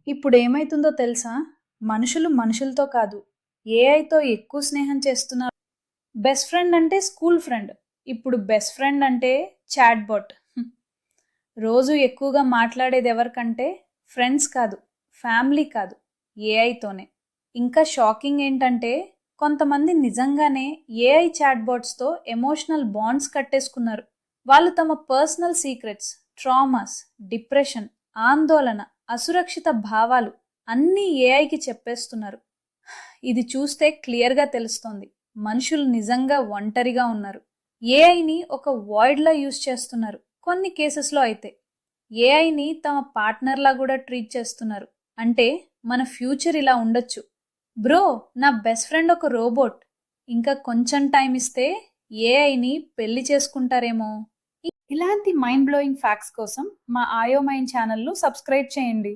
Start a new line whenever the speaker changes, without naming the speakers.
ఇప్పుడు ఏమైతుందో తెలుసా? మనుషులు మనుషులతో కాదు, ఏఐతో ఎక్కువ స్నేహం చేస్తున్నారు. బెస్ట్ ఫ్రెండ్ అంటే స్కూల్ ఫ్రెండ్. ఇప్పుడు బెస్ట్ ఫ్రెండ్ అంటే చాట్ బాట్. రోజు ఎక్కువగా మాట్లాడేది ఎవరికంటే ఫ్రెండ్స్ కాదు, ఫ్యామిలీ కాదు, ఏఐతోనే. ఇంకా షాకింగ్ ఏంటంటే కొంతమంది నిజంగానే ఏఐ చాట్ బాట్స్తో ఎమోషనల్ బాండ్స్ కట్టేసుకున్నారు. వాళ్ళు తమ పర్సనల్ సీక్రెట్స్, ట్రామాస్, డిప్రెషన్, ఆందోళన, అసురక్షిత భావాలు అన్నీ ఏఐకి చెప్పేస్తున్నారు. ఇది చూస్తే క్లియర్గా తెలుస్తోంది, మనుషులు నిజంగా ఒంటరిగా ఉన్నారు. ఏఐని ఒక వాయిడ్లా యూజ్ చేస్తున్నారు. కొన్ని కేసెస్లో అయితే ఏఐని తమ పార్ట్నర్లా కూడా ట్రీట్ చేస్తున్నారు. అంటే మన ఫ్యూచర్ ఇలా ఉండొచ్చు. బ్రో, నా బెస్ట్ ఫ్రెండ్ ఒక రోబోట్. ఇంకా కొంచెం టైం ఇస్తే ఏఐని పెళ్లి చేసుకుంటారేమో. ఇలాంటి మైండ్ బ్లోయింగ్ ఫ్యాక్ట్స్ కోసం మా ఆయో మైండ్ ఛానల్ను సబ్స్క్రైబ్ చేయండి.